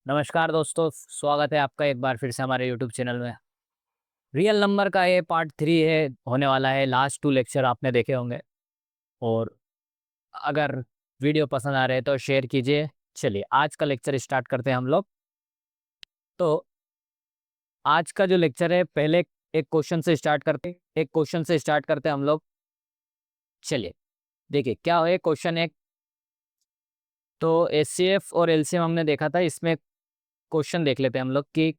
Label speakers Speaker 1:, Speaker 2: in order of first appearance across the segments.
Speaker 1: नमस्कार दोस्तों, स्वागत है आपका एक बार फिर से हमारे यूट्यूब चैनल में। रियल नंबर का ये पार्ट 3 है, होने वाला है। लास्ट 2 लेक्चर आपने देखे होंगे। और अगर वीडियो पसंद आ रहे हैं तो शेयर कीजिए। चलिए आज का लेक्चर स्टार्ट करते हैं हम लोग। तो आज का जो लेक्चर है, पहले एक क्वेश्चन से स्टार्ट करते हैं हम लोग। चलिए देखिए क्या है क्वेश्चन एक। तो एचसीएफ और एलसीएम हमने देखा था, इसमें क्वेश्चन देख लेते हैं हम लोग कि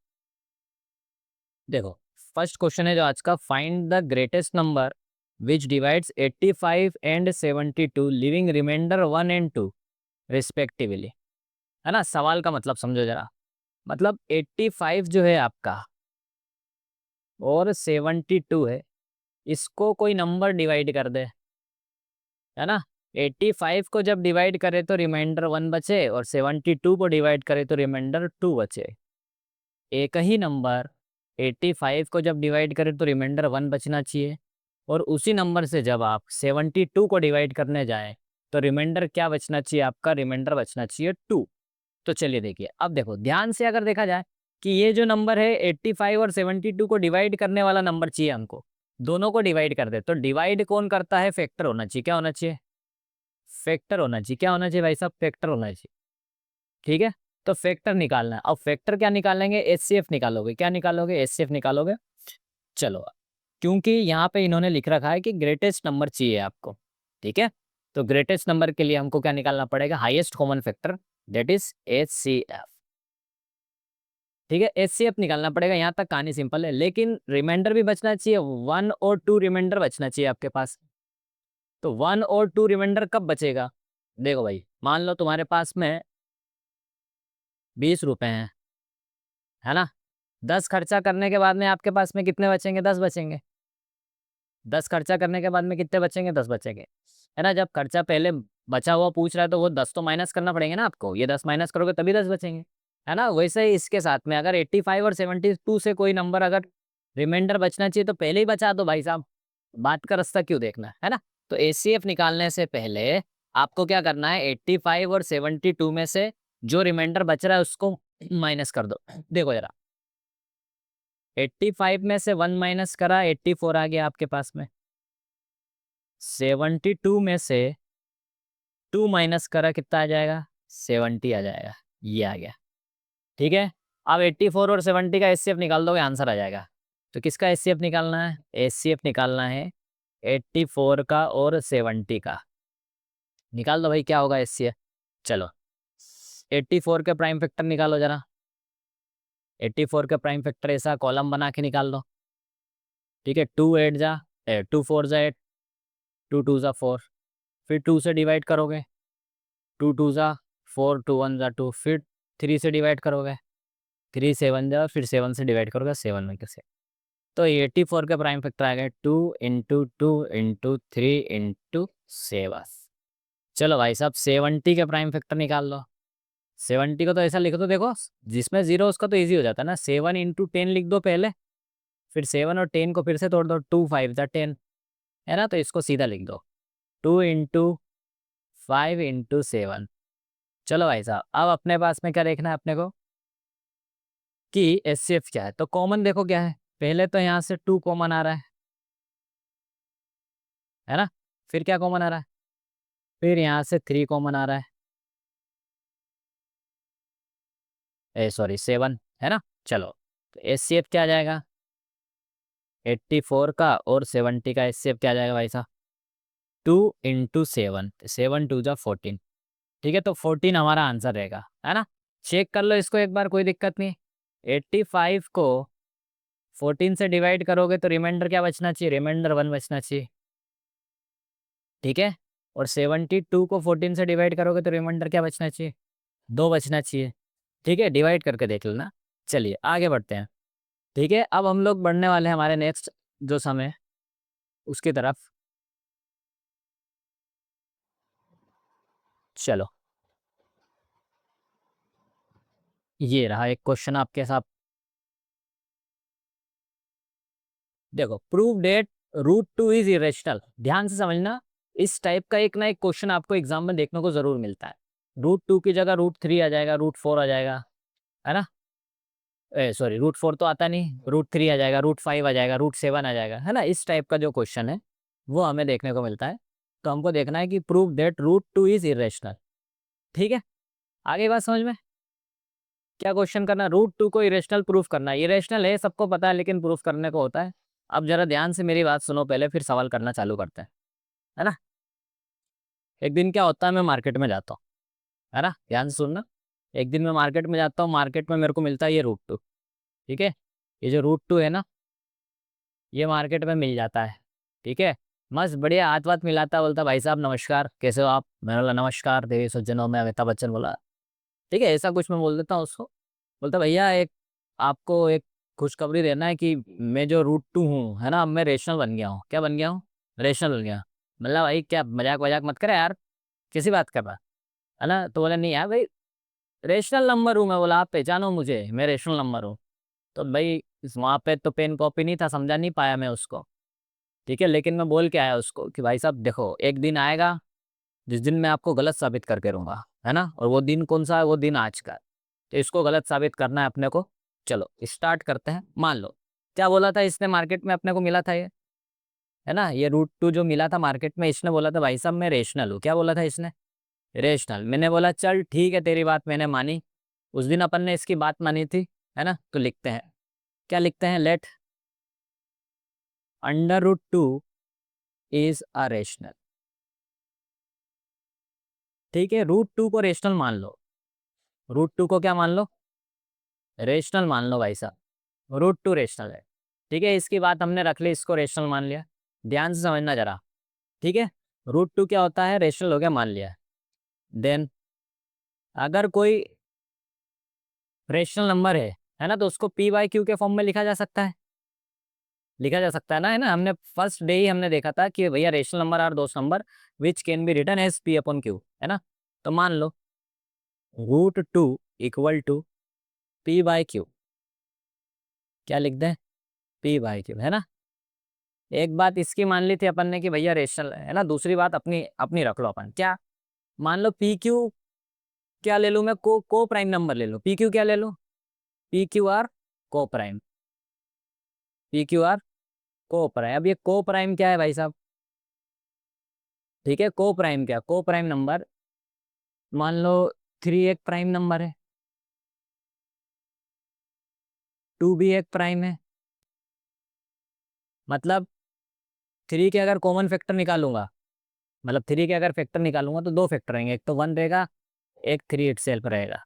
Speaker 1: देखो फर्स्ट क्वेश्चन है जो आज का, find the greatest number which divides 85 and 72 leaving remainder 1 and 2 respectively. है ना, सवाल का मतलब समझो जरा। मतलब 85 जो है आपका और 72 है, इसको कोई नंबर डिवाइड कर दे। है ना, 85 को जब डिवाइड करे तो रिमाइंडर 1 बचे और 72 को डिवाइड करे तो रिमाइंडर 2 बचे। एक ही नंबर 85 को जब डिवाइड करें तो रिमाइंडर 1 बचना चाहिए, और उसी नंबर से जब आप 72 को डिवाइड करने जाएं तो रिमाइंडर क्या बचना चाहिए आपका? रिमाइंडर बचना चाहिए 2। तो चलिए देखिए, अब देखो ध्यान से अगर देखा जाए कि ये जो नंबर है 85 और 72 को डिवाइड करने वाला नंबर चाहिए हमको, दोनों को डिवाइड कर दे। तो डिवाइड कौन करता है? फैक्टर होना चाहिए। क्या होना चाहिए? फैक्टर होना चाहिए। क्या होना चाहिए भाई साहब? फैक्टर होना चाहिए। ठीक है, तो फैक्टर निकालना है। अब फैक्टर क्या निकालेंगे? एचसीएफ निकालोगे। क्या निकालोगे? एचसीएफ निकालोगे। चलो, क्योंकि यहाँ पे इन्होंने लिख रखा है कि ग्रेटेस्ट नंबर चाहिए आपको। ठीक है, तो ग्रेटेस्ट नंबर के लिए हमको क्या निकालना पड़ेगा? Highest common factor, that is HCF. ठीक है, एचसीएफ निकालना पड़ेगा। यहाँ तक कहानी सिंपल है, लेकिन रिमाइंडर भी बचना चाहिए। 1 और 2 रिमाइंडर बचना चाहिए आपके पास। तो 1 और 2 रिमाइंडर कब बचेगा? देखो भाई, मान लो तुम्हारे पास में 20 रुपए हैं, है ना। 10 खर्चा करने के बाद में आपके पास में कितने बचेंगे? 10 बचेंगे। 10 खर्चा करने के बाद में कितने बचेंगे? 10 बचेंगे। है ना, जब खर्चा पहले बचा हुआ पूछ रहा है तो वो 10 तो माइनस करना पड़ेंगे ना आपको। ये 10 माइनस करोगे तभी 10 बचेंगे। है ना, वैसे ही इसके साथ में अगर 85 और 72 से कोई नंबर अगर रिमाइंडर बचना चाहिए तो पहले ही बचा दो भाई साहब। बात का रास्ता क्यों देखना है ना। तो एचसीएफ निकालने से पहले आपको क्या करना है? 85 और 72 में से जो रिमाइंडर बच रहा है उसको माइनस कर दो। देखो जरा, 85 में से 1 माइनस करा, 84 आ गया आपके पास में। 72 में से 2 माइनस करा, कितना आ जाएगा? 70 आ जाएगा। ये आ गया। ठीक है, अब 84 और 70 का एचसीएफ निकाल दोगे, आंसर आ जाएगा। तो किसका एचसीएफ निकालना है? एचसीएफ निकालना है 84 का और 70 का। निकाल दो भाई, क्या होगा एचसीएफ। चलो 84 के प्राइम फैक्टर निकालो जरा। 84 के प्राइम फैक्टर ऐसा कॉलम बना के निकाल दो। ठीक है, 2 4 जा 8, 2 2 जा 4, फिर 2 से डिवाइड करोगे, 2 2 जा 4, 2 1 जा 2, फिर 3 से डिवाइड करोगे, 3 7 जा, फिर 7 से डिवाइड करोगे, 7 में कैसे। तो 84 का प्राइम फैक्टर आ गया 2 × 2 × 3 × 7। चलो भाई साहब 70 का प्राइम फैक्टर निकाल लो। 70 को तो ऐसा लिख दो, देखो जिसमें जीरो उसका तो ईजी हो जाता है ना। 7 × 10 लिख दो पहले, फिर 7 और 10 को फिर से तोड़ दो, 2 5 जा 10। है ना, तो इसको सीधा लिख दो 2 × 5 × 7। चलो भाई साहब, अब अपने पास में क्या देखना है अपने को कि एचसीएफ क्या है। तो कॉमन देखो क्या है, पहले तो यहाँ से 2 कॉमन आ रहा है ना। फिर क्या कॉमन आ रहा है? फिर यहाँ से 3 कॉमन आ रहा है, ए सॉरी 7। है ना, चलो तो एचसीएफ क्या आ जाएगा? 84 का और 70 का एचसीएफ क्या आ जाएगा भाई साहब? 2 × 7, 7 2 जा 14। ठीक है, तो 14 हमारा आंसर रहेगा। है ना, चेक कर लो इसको एक बार, कोई दिक्कत नहीं। 85 को 14 से डिवाइड करोगे तो रिमाइंडर क्या बचना चाहिए? रिमाइंडर 1 बचना चाहिए। ठीक है, और 72 को 14 से डिवाइड करोगे तो रिमाइंडर क्या बचना चाहिए? 2 बचना चाहिए। ठीक है, डिवाइड करके देख लेना। चलिए आगे बढ़ते हैं। ठीक है, अब हम लोग बढ़ने वाले हैं हमारे नेक्स्ट जो समय उसकी तरफ। चलो ये रहा एक क्वेश्चन आपके साथ। देखो, प्रूव डेट √2 इज इरेशनल। ध्यान से समझना, इस टाइप का एक ना एक क्वेश्चन आपको एग्जाम में देखने को जरूर मिलता है। √2 की जगह √3 आ जाएगा, √4 आ जाएगा। है ना। सॉरी, रूट 4 तो आता नहीं, रूट 3 आ जाएगा, रूट 5 आ जाएगा, रूट 7 आ जाएगा, है ना। इस टाइप का जो क्वेश्चन है वो हमें देखने को मिलता है। तो हमको देखना है कि prove that root 2 is irrational. ठीक है, आगे बात समझ में। क्या क्वेश्चन करना, रूट 2 को इरेशनल प्रूफ करना है। इरेशनल है सबको पता है, लेकिन प्रूफ करने को होता है। अब जरा ध्यान से मेरी बात सुनो पहले, फिर सवाल करना चालू करते हैं, है ना। एक दिन क्या होता है, मैं मार्केट में जाता हूँ, है ना, ध्यान से सुनना। एक दिन मैं मार्केट में जाता हूँ, मार्केट में मेरे को मिलता है ये रूट 2। ठीक है, ये जो रूट 2 है ना, ये मार्केट में मिल जाता है। ठीक है, मस्त बढ़िया हाथ वाथ मिलाता, बोलता भाई साहब नमस्कार, कैसे हो आप। मैंने बोला नमस्कार देवी सज्जनों में अमिताभ बच्चन बोला। ठीक है, ऐसा कुछ मैं बोल देता हूँ उसको। बोलता भैया एक आपको एक खुशखबरी देना है कि मैं जो रूट 2 हूँ, है ना, अब मैं रेशनल बन गया हूँ। क्या बन गया हूँ, रेशनल बन गया। मतलब भाई क्या मजाक वजाक मत करे यार, किसी बात कर रहा, है ना। तो बोला नहीं यार भाई, रेशनल नंबर हूँ मैं। बोला आप पहचानो मुझे, मैं रेशनल नंबर हूँ। तो भाई वहाँ पे तो पेन कॉपी नहीं था, समझा नहीं पाया मैं उसको। ठीक है, लेकिन मैं बोल के आया उसको कि भाई साहब देखो, एक दिन आएगा जिस दिन मैं आपको गलत साबित करके रहूंगा, है ना। और वो दिन कौन सा है, वो दिन आज का है। तो इसको गलत साबित करना है अपने को। चलो स्टार्ट करते हैं। मान लो क्या बोला था इसने, मार्केट में अपने को मिला था ये, है ना, ये रूट 2 जो मिला था मार्केट में, इसने बोला था भाई साहब मैं रेशनल हूँ। क्या बोला था इसने, रेशनल। मैंने बोला चल ठीक है, तेरी बात मैंने मानी। उस दिन अपन ने इसकी बात मानी थी, है ना। तो लिखते हैं, क्या लिखते हैं, let under root 2 is a rational. ठीक है, रूट 2 को रेशनल मान लो, रूट 2 को क्या मान लो, रेशनल मान लो भाई साहब। रूट 2 रेशनल है। ठीक है, इसकी बात हमने रख ली, इसको रेशनल मान लिया। ध्यान से समझना जरा। ठीक है, रूट 2 क्या होता है, रेशनल हो गया, मान लिया। देन अगर कोई रेशनल नंबर है ना, तो उसको P/Q के फॉर्म में लिखा जा सकता है, लिखा जा सकता है ना, है ना। हमने फर्स्ट डे ही हमने देखा था कि भैया rational number are those number which can be written as P/Q, है ना। तो मान लो रूट 2 इक्वल टू P/Q। क्या लिख दें, P/Q, है ना। एक बात इसकी मान ली थी अपन ने कि भैया रेशनल है ना। दूसरी बात अपनी अपनी रख लो अपन, क्या मान लो PQ, क्या ले लूँ मैं, को प्राइम नंबर ले लो। PQ क्या ले लो, PQR को प्राइम, PQR को प्राइम। अब ये को प्राइम क्या है भाई साहब, ठीक है, को प्राइम क्या, को प्राइम नंबर मान लो 3 एक प्राइम नंबर है, 2 भी एक प्राइम है। मतलब 3 के अगर कॉमन फैक्टर निकालूंगा, मतलब 3 के अगर फैक्टर निकालूंगा तो दो फैक्टर रहेंगे, एक तो 1 रहेगा, एक 3 इट सेल्फ रहेगा।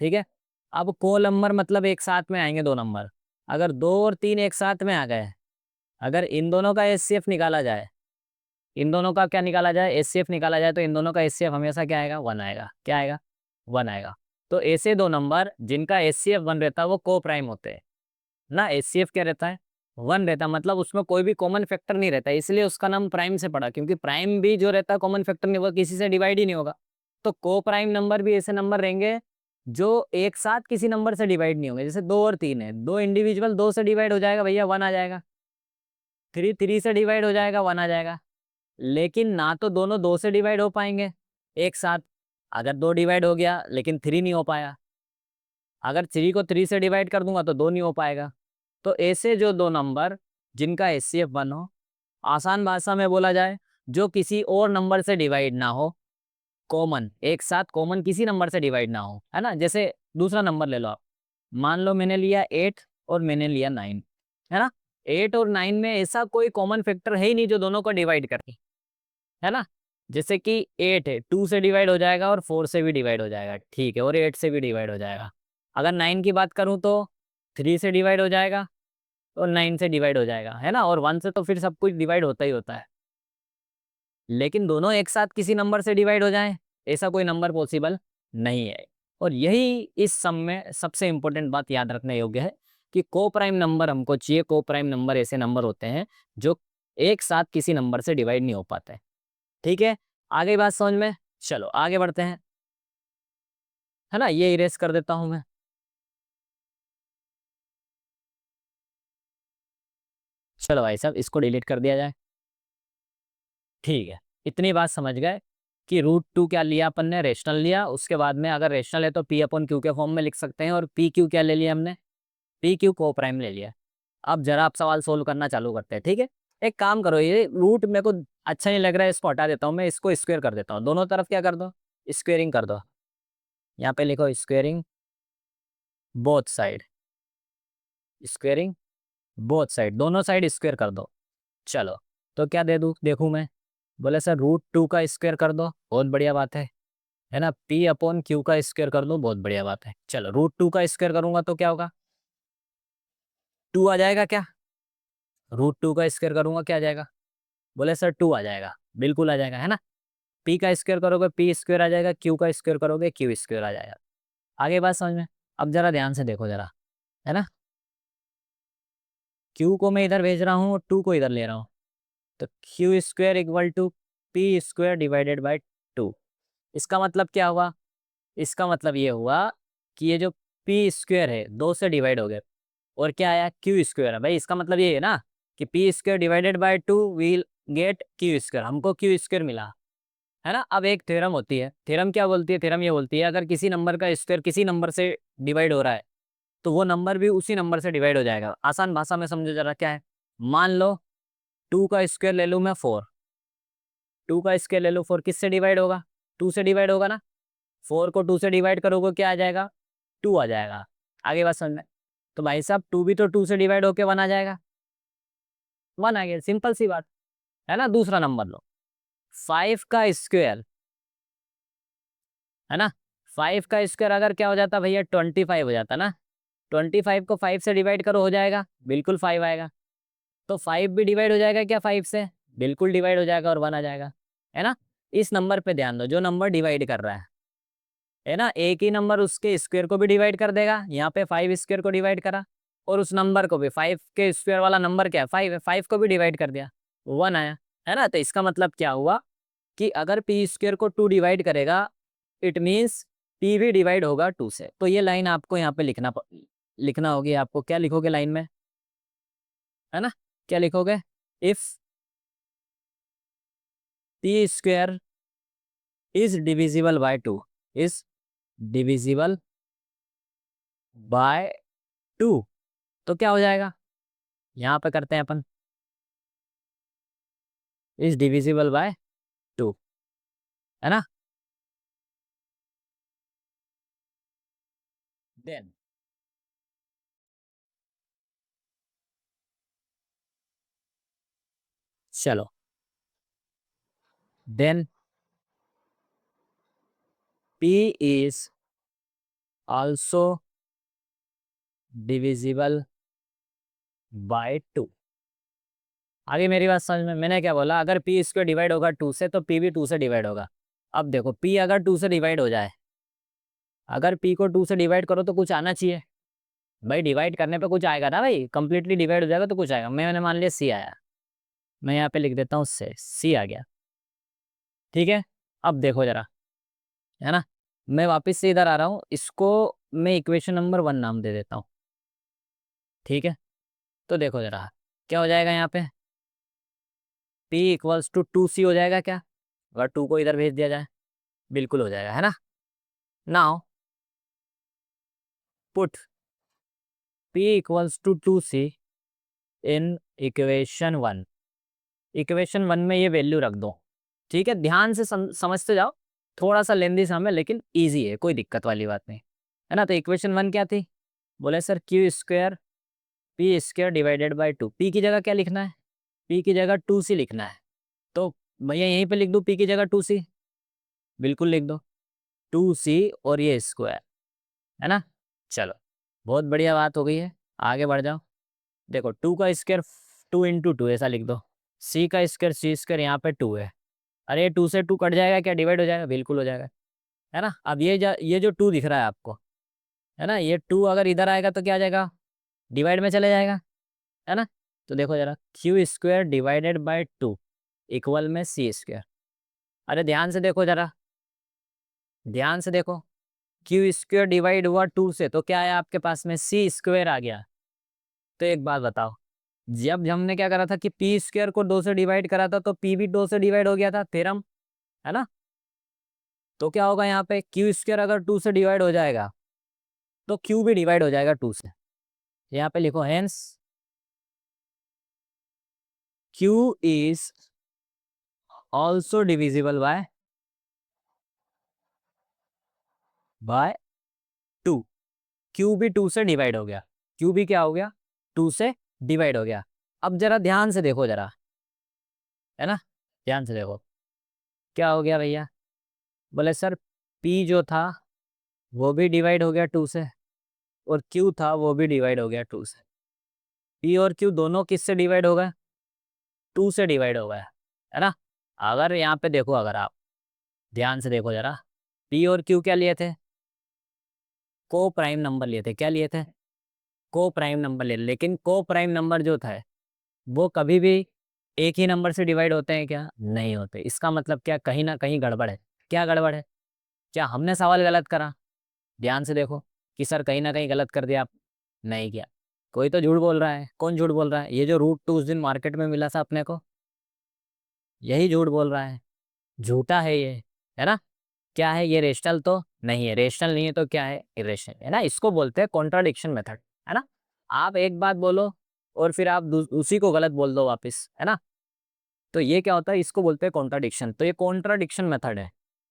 Speaker 1: ठीक है, अब को नंबर मतलब एक साथ में आएंगे दो नंबर। अगर 2 और 3 एक साथ में आ गए, अगर इन दोनों का एचसीएफ निकाला जाए, इन दोनों का क्या निकाला जाए, एचसीएफ निकाला जाए, तो इन दोनों का एचसीएफ हमेशा क्या आएगा, 1 आएगा। क्या आएगा, 1 आएगा। तो ऐसे दो नंबर जिनका एचसीएफ 1 रहता है वो को प्राइम होते हैं ना। एचसीएफ क्या रहता है, 1 रहता है, मतलब उसमें कोई भी कॉमन फैक्टर नहीं रहता, इसलिए उसका नाम प्राइम से पड़ा, क्योंकि प्राइम भी जो रहता है कॉमन फैक्टर नहीं होगा, किसी से डिवाइड ही नहीं होगा। तो को प्राइम नंबर भी ऐसे नंबर रहेंगे जो एक साथ किसी नंबर से डिवाइड नहीं होंगे। जैसे 2 और 3 है, दो इंडिविजुअल 2 से डिवाइड हो जाएगा भैया, 1 आ जाएगा। 3 से डिवाइड हो जाएगा, 1 आ जाएगा। लेकिन ना तो दोनों 2 से डिवाइड हो पाएंगे एक साथ, अगर 2 डिवाइड हो गया लेकिन 3 नहीं हो पाया, अगर 3 को 3 से डिवाइड कर दूंगा तो 2 नहीं हो पाएगा। तो ऐसे जो दो नंबर जिनका एचसीएफ 1 हो, आसान भाषा में बोला जाए जो किसी और नंबर से डिवाइड ना हो, कॉमन एक साथ कॉमन किसी नंबर से डिवाइड ना हो, है ना। जैसे दूसरा नंबर ले लो आप, मान लो मैंने लिया 8 और मैंने लिया 9, है ना। 8 और 9 में ऐसा कोई कॉमन फैक्टर है ही नहीं जो दोनों को डिवाइड करे, है ना। जैसे कि 8 है, 2 से डिवाइड हो जाएगा और 4 से भी डिवाइड हो जाएगा, ठीक है, और 8 से भी डिवाइड हो जाएगा। अगर 9 की बात करूं तो 3 से डिवाइड हो जाएगा और 9 से डिवाइड हो जाएगा, है ना। और 1 से तो फिर सब कुछ डिवाइड होता ही होता है। लेकिन दोनों एक साथ किसी नंबर से डिवाइड हो जाएं, ऐसा कोई नंबर पॉसिबल नहीं है। और यही इस सम में सबसे इंपॉर्टेंट बात याद रखने योग्य है कि को प्राइम नंबर हमको चाहिए। को प्राइम नंबर ऐसे नंबर होते हैं जो एक साथ किसी नंबर से डिवाइड नहीं हो पाते। ठीक है, आगे बात समझ में। चलो आगे बढ़ते हैं, है ना। ये इरेज कर देता हूं मैं। चलो भाई साहब इसको डिलीट कर दिया जाए। ठीक है, इतनी बात समझ गए कि √2 क्या लिया अपन ने, रेशनल लिया। उसके बाद में अगर रेशनल है तो पी अपॉन क्यू के फॉर्म में लिख सकते हैं, और पी क्यू क्या ले लिया हमने, पी क्यू को प्राइम ले लिया। अब जरा आप सवाल सोल्व करना चालू करते हैं, ठीक है। एक काम करो, ये रूट मेरे को अच्छा नहीं लग रहा है, इसको हटा देता हूँ मैं, इसको स्क्वायर कर देता हूँ, दोनों तरफ क्या कर दो, स्क्वेयरिंग कर दो। यहाँ पे लिखो squaring both side, squaring both side, दोनों साइड स्क्वेयर कर दो। चलो, तो क्या दे दूँ, देखूँ मैं। बोले सर √2 का स्क्वायर कर दो, बहुत बढ़िया बात है ना। पी अपॉन क्यू का स्क्वायर कर दो, बहुत बढ़िया बात है। चलो √2 का स्क्वायर करूंगा तो क्या होगा, 2 आ जाएगा क्या, √2 का स्क्वायर करूंगा क्या आ जाएगा, बोले सर 2 आ जाएगा, बिल्कुल आ जाएगा, है ना। पी का स्क्वायर करोगे पी स्क्वायर आ जाएगा, क्यू का स्क्वायर करोगे क्यू स्क्वायर आ जाएगा। आगे बात समझ में। अब जरा ध्यान से देखो जरा, है ना, क्यू को मैं इधर भेज रहा हूँ, 2 को इधर ले रहा हूँ, तो q square equal to p square divided by 2। इसका मतलब क्या हुआ, इसका मतलब ये हुआ कि ये जो पी स्क्वायर है 2 से डिवाइड हो गया, और क्या आया, क्यू स्क्वायर है। भाई इसका मतलब ये है ना कि P square divided by 2 will get Q square, हमको क्यू स्क्वायर मिला, है ना। अब एक थ्योरम होती है, थ्योरम क्या बोलती है, थ्योरम ये बोलती है अगर किसी नंबर का स्क्वायर किसी नंबर से डिवाइड हो रहा है तो वो नंबर भी उसी नंबर से डिवाइड हो जाएगा। आसान भाषा में समझो जरा क्या है। मान लो 2 का स्क्वायर ले लूँ मैं 4, 2 का स्क्वायर ले लो 4, किससे डिवाइड होगा, 2 से डिवाइड होगा ना। 4 को 2 से डिवाइड करोगे क्या आ जाएगा, 2 आ जाएगा। आगे बात समझ में। तो भाई साहब 2 भी तो 2 से डिवाइड होके 1 आ जाएगा, 1 आ गया, सिंपल सी बात, है ना। दूसरा नंबर लो, 5 का स्क्वायर, है ना, 5 का स्क्वायर अगर क्या हो जाता भैया, 25 हो जाता ना। 25 को 5 से डिवाइड करो, हो जाएगा, बिल्कुल 5 आएगा। तो 5 भी डिवाइड हो जाएगा क्या 5 से, बिल्कुल डिवाइड हो जाएगा, और 1 आ जाएगा, है ना। इस नंबर पे ध्यान दो, जो नंबर डिवाइड कर रहा है ना, एक ही नंबर उसके स्क्वायर को भी डिवाइड कर देगा। यहाँ पे 5 स्क्वायर को डिवाइड करा, और उस नंबर को भी, 5 के स्क्वायर वाला नंबर क्या है, 5 है, 5 को भी डिवाइड कर दिया, 1 आया, है ना। तो इसका मतलब क्या हुआ कि अगर पी स्क्वायर को 2 डिवाइड करेगा, इट मीन्स पी भी डिवाइड होगा 2 से। तो ये लाइन आपको यहाँ पे लिखना होगी। आपको क्या लिखोगे लाइन में, है ना, क्या लिखोगे, if P square is divisible by 2, is divisible by 2, तो क्या हो जाएगा, यहाँ पे करते हैं अपन, इज डिविजिबल बाय 2, है ना। देन चलो, then p is also divisible by 2। आगे मेरी बात समझ में, मैंने क्या बोला, अगर p स्क्वायर डिवाइड होगा 2 से तो p भी 2 से डिवाइड होगा। अब देखो p अगर 2 से डिवाइड हो जाए, अगर p को 2 से डिवाइड करो तो कुछ आना चाहिए भाई, डिवाइड करने पे कुछ आएगा ना भाई, कंप्लीटली डिवाइड हो जाएगा तो कुछ आएगा। मैंने मान लिया c आया, मैं यहाँ पे लिख देता हूँ c आ गया, ठीक है। अब देखो जरा, है ना, मैं वापस से इधर आ रहा हूँ, इसको मैं इक्वेशन नंबर 1 नाम दे देता हूँ, ठीक है। तो देखो जरा क्या हो जाएगा यहाँ पे, p इक्वल्स टू 2c हो जाएगा क्या, अगर 2 को इधर भेज दिया जाए, बिल्कुल हो जाएगा, है ना। Now put p equals to 2c in equation 1, equation 1 में ये वैल्यू रख दो, ठीक है। ध्यान से समझते जाओ, थोड़ा सा लेंदी सा है लेकिन ईजी है, कोई दिक्कत वाली बात नहीं, है ना। तो इक्वेशन 1 क्या थी, बोले sir Q square P square divided by 2, P की जगह क्या लिखना है, पी की जगह 2c लिखना है। तो भैया यहीं पे लिख दूँ पी की जगह 2c, बिल्कुल लिख दो 2c, और ये स्क्वायर, है ना। चलो, बहुत बढ़िया बात हो गई है, आगे बढ़ जाओ। देखो 2 का स्क्वायर 2 × 2 ऐसा लिख दो, c का स्क्वायर c स्क्वायर यहाँ पे 2 है, अरे 2 से 2 कट जाएगा क्या, डिवाइड हो जाएगा, बिल्कुल हो जाएगा, है ना। अब ये जो 2 दिख रहा है आपको, है ना, ये 2 अगर इधर आएगा तो क्या आ जाएगा, डिवाइड में चले जाएगा, है ना। तो देखो जरा, Q square divided by 2 equal में सी स्क्वायर, अरे ध्यान से देखो जरा, ध्यान से देखो, क्यू स्क्वायर डिवाइड हुआ 2 से तो क्या आया आपके पास में, सी स्क्वायर आ गया। तो एक बात बताओ, जब हमने क्या करा था कि पी स्क्वायर को 2 से डिवाइड करा था तो पी भी 2 से डिवाइड हो गया था, थ्योरम, है ना। तो क्या होगा यहाँ पे, क्यू स्क्वायर अगर 2 से डिवाइड हो जाएगा तो क्यू भी डिवाइड हो जाएगा 2 से। यहाँ पे लिखो hence Q is also divisible by 2। Q भी 2 से डिवाइड हो गया, क्यू भी क्या हो गया, 2 से डिवाइड हो गया। अब जरा ध्यान से देखो जरा, है ना, ध्यान से देखो क्या हो गया भैया। बोले सर पी जो था वो भी डिवाइड हो गया 2 से, और क्यू था वो भी डिवाइड हो गया 2 से। पी और क्यू दोनों किस से डिवाइड हो गए, 2 से डिवाइड हो गए, है ना। अगर यहाँ पे देखो, अगर आप ध्यान से देखो जरा, पी और क्यू क्या लिए थे, को प्राइम नंबर लिए थे। क्या लिए थे, को प्राइम नंबर लिए। लेकिन को प्राइम नंबर जो था वो कभी भी एक ही नंबर से डिवाइड होते हैं क्या, नहीं होते। इसका मतलब क्या, कहीं ना कहीं गड़बड़ है। क्या गड़बड़ है, क्या हमने सवाल गलत करा, ध्यान से देखो कि सर कहीं ना कहीं गलत कर दिया आप, नहीं किया। कोई तो झूठ बोल रहा है। कौन झूठ बोल रहा है, ये जो रूट 2 उस दिन मार्केट में मिला था अपने को, यही झूठ बोल रहा है, झूठा है ये, है ना। क्या है ये, रेशनल तो नहीं है, रेशनल नहीं है तो क्या है, इरेशनल है ना। इसको बोलते हैं कॉन्ट्राडिक्शन मेथड, है ना। आप एक बात बोलो और फिर आप उसी को गलत बोल दो वापस, है ना। तो ये क्या होता है, इसको बोलते हैं कॉन्ट्राडिक्शन। तो ये कॉन्ट्राडिक्शन मेथड है।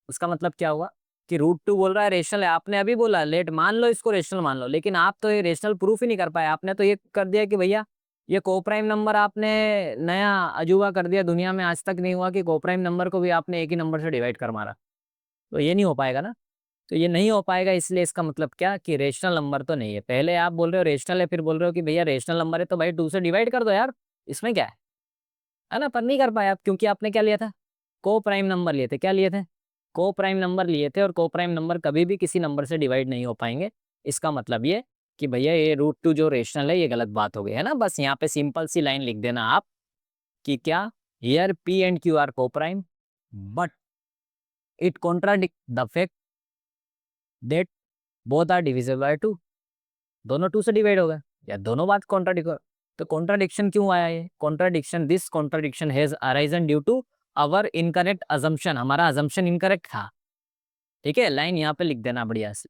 Speaker 1: उसका मतलब क्या हुआ कि रूट 2 बोल रहा है रेशनल है, आपने अभी बोला लेट मान लो, इसको रेशनल मान लो, लेकिन आप तो ये रेशनल प्रूफ ही नहीं कर पाए। आपने तो ये कर दिया कि भैया ये कोप्राइम नंबर, आपने नया अजूबा कर दिया, दुनिया में आज तक नहीं हुआ कि कोप्राइम नंबर को भी आपने एक ही नंबर से डिवाइड कर मारा। तो ये नहीं हो पाएगा ना। तो ये नहीं हो पाएगा, इसलिए इसका मतलब क्या कि रेशनल नंबर तो नहीं है। पहले आप बोल रहे हो रेशनल है, फिर बोल रहे हो कि भैया रेशनल नंबर है, तो भाई 2 से डिवाइड कर दो यार, इसमें क्या है ना। पर नहीं कर पाए आप, क्योंकि आपने क्या लिया था, को प्राइम नंबर लिए थे। क्या लिए थे, को प्राइम नंबर लिए थे, और को प्राइम नंबर कभी भी किसी नंबर से डिवाइड नहीं हो पाएंगे। इसका मतलब ये कि भैया ये रूट 2 जो रेशनल है, ये गलत बात हो गई, है ना। बस यहाँ पे सिंपल सी लाइन लिख देना आप कि क्या, here P and Q are coprime, but it contradict the fact that both are divisible by 2। दोनों 2 से डिवाइड हो गए, या दोनों बात कॉन्ट्राडिक्ट हो। तो कॉन्ट्राडिक्शन क्यों आया, ये contradiction, this contradiction has arisen due to our incorrect assumption. हमारा अजम्पशन इनकरेक्ट था, ठीक है। लाइन यहाँ पे लिख देना बढ़िया से।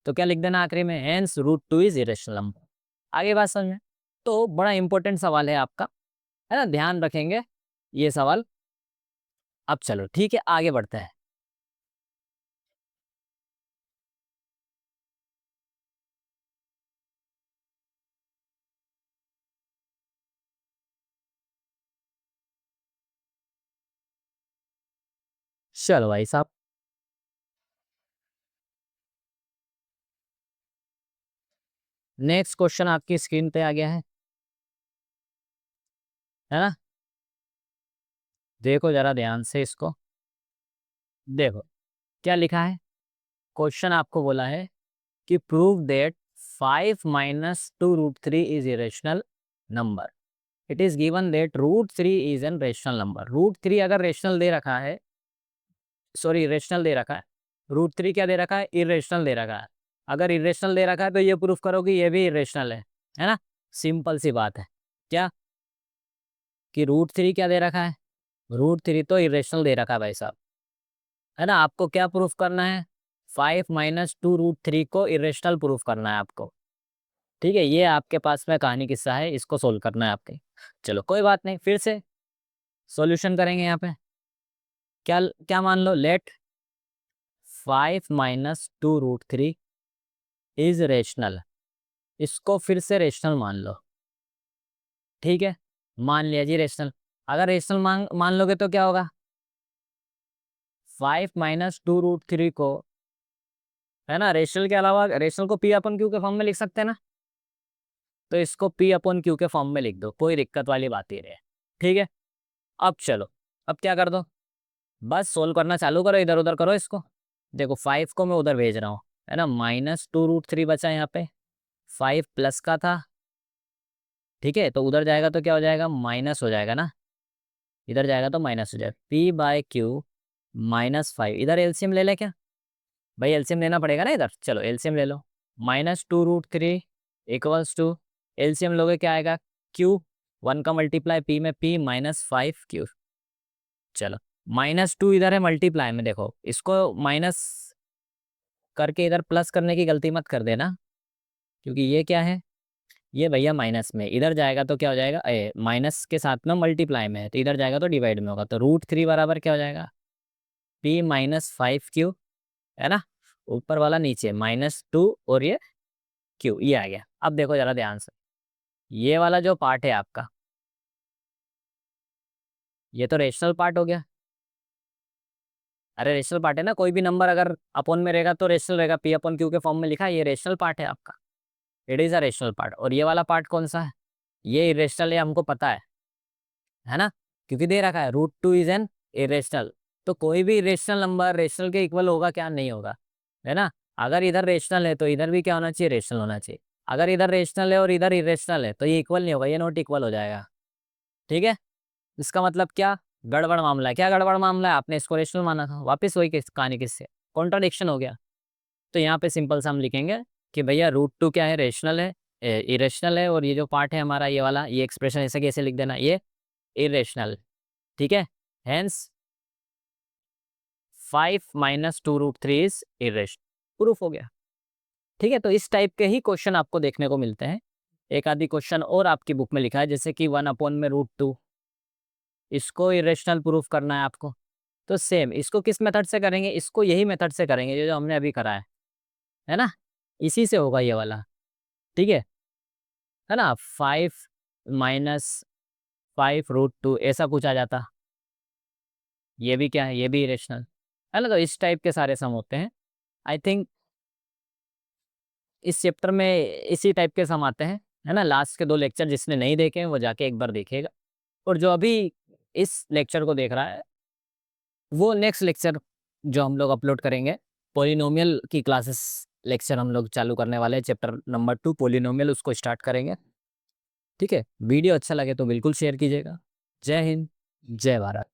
Speaker 1: तो क्या लिख देना आखिरी में, hence root 2 is irrational number. आगे बात समझ में। तो बड़ा इंपॉर्टेंट सवाल है आपका, है ना, ध्यान रखेंगे ये सवाल। अब चलो ठीक है, आगे बढ़ते हैं। चलो भाई साहब, नेक्स्ट क्वेश्चन आपकी स्क्रीन पे आ गया है ना। देखो जरा ध्यान से इसको, देखो क्या लिखा है। क्वेश्चन आपको बोला है कि prove that 5 - 2√3 is irrational number. It is given that root 3 is an rational number. Root 3 अगर रेशनल दे रखा है, सॉरी रेशनल दे रखा है, रूट 3 क्या दे रखा है, इरेशनल दे रखा है। अगर इरेशनल दे रखा है तो ये प्रूफ करो कि ये भी इरेशनल है ना। सिंपल सी बात है, क्या कि रूट 3 क्या दे रखा है, रूट 3 तो इरेशनल दे रखा है भाई साहब, है ना। आपको क्या प्रूफ करना है, 5 - 2√3 को इरेशनल प्रूफ करना है आपको, ठीक है। ये आपके पास में कहानी किस्सा है, इसको सोल्व करना है आपके। चलो कोई बात नहीं, फिर से सॉल्यूशन करेंगे यहाँ पे। क्या क्या मान लो, लेट 5 - 2√3 इज रेशनल। इसको फिर से रेशनल मान लो, ठीक है। मान लिया जी रेशनल। अगर रेशनल मान मान लोगे तो क्या होगा, 5 - 2√3 को, है ना, रेशनल के अलावा रेशनल को पी अपन क्यू के फॉर्म में लिख सकते हैं ना। तो इसको पी अपन क्यू के फॉर्म में लिख दो, कोई दिक्कत वाली बात ही नहीं है, ठीक है। अब चलो, अब क्या कर दो, बस सोल्व करना चालू करो, इधर उधर करो इसको। देखो 5 को मैं उधर भेज रहा हूँ, है ना, -2√3 बचा यहाँ पे, 5 प्लस का था, ठीक है। तो उधर जाएगा तो क्या हो जाएगा, माइनस हो जाएगा ना। इधर जाएगा तो माइनस हो जाएगा, p/q -5। इधर एलसीएम ले ले क्या, भाई एलसीएम लेना पड़ेगा ना इधर। चलो एलसीएम ले लो, -2√3 इक्वल्स टू, एलसीएम लोगे क्या आएगा, q, 1 का मल्टीप्लाई p में p -5q। चलो -2 इधर है मल्टीप्लाई में, देखो इसको माइनस करके इधर प्लस करने की गलती मत कर देना, क्योंकि ये क्या है, ये भैया माइनस में, इधर जाएगा तो क्या हो जाएगा, माइनस के साथ में मल्टीप्लाई में है तो इधर जाएगा तो डिवाइड में होगा, तो √3 बराबर क्या हो जाएगा, p-5q, है ना, ऊपर वाला नीचे -2 और ये q, ये आ गया। अब देखो जरा ध्यान से, ये वाला जो पार्ट है आपका, ये तो रेशनल पार्ट हो गया। अरे रेशनल पार्ट है ना, कोई भी नंबर अगर अपॉन में रहेगा तो रेशनल रहेगा, p/q के फॉर्म में लिखा है, ये रेशनल पार्ट है आपका, it is a rational part. और ये वाला पार्ट कौन सा है, ये इरेशनल है, हमको पता है ना, क्योंकि दे रखा है √2 इज एन इरेशनल। तो कोई भी इरेशनल नंबर रेशनल के इक्वल होगा क्या, नहीं होगा, है ना। अगर इधर रेशनल है तो इधर भी क्या होना चाहिए, रेशनल होना चाहिए। अगर इधर रेशनल है और इधर इरेशनल है तो ये इक्वल नहीं होगा, ये नॉट इक्वल हो जाएगा, ठीक है। इसका मतलब क्या, गड़बड़ मामला है। क्या गड़बड़ मामला है, आपने इसको रेशनल माना था, वापस वही कहानी, किससे, कॉन्ट्राडिक्शन हो गया। तो यहाँ पे सिंपल सा हम लिखेंगे कि भैया √2 क्या है, रेशनल है, इरेशनल है, और ये जो पार्ट है हमारा ये वाला, ये एक्सप्रेशन ऐसे कैसे लिख देना, ये इरेशनल, ठीक है। हेंस 5 - 2√3 इज इरेशनल, प्रूफ हो गया, ठीक है। तो इस टाइप के ही क्वेश्चन आपको देखने को मिलते हैं। एक आधी क्वेश्चन और आपकी बुक में लिखा है, जैसे कि 1/√2, इसको इरेशनल प्रूफ करना है आपको। तो सेम इसको किस मेथड से करेंगे, इसको यही मेथड से करेंगे जो जो हमने अभी करा है ना, इसी से होगा ये वाला, ठीक है ना। 5 - 5√2 ऐसा कुछ आ जाता, ये भी क्या है, ये भी इरेशनल है ना। तो इस टाइप के सारे सम होते हैं। आई थिंक इस चैप्टर में इसी टाइप के सम आते हैं, है ना। लास्ट के 2 लेक्चर जिसने नहीं देखे हैं वो जाके एक बार देखेगा, और जो अभी इस लेक्चर को देख रहा है वो नेक्स्ट लेक्चर जो हम लोग अपलोड करेंगे, पॉलिनोमियल की क्लासेस लेक्चर हम लोग चालू करने वाले हैं, चैप्टर नंबर 2 पॉलिनोमियल, उसको स्टार्ट करेंगे, ठीक है। वीडियो अच्छा लगे तो बिल्कुल शेयर कीजिएगा। जय हिंद, जय भारत।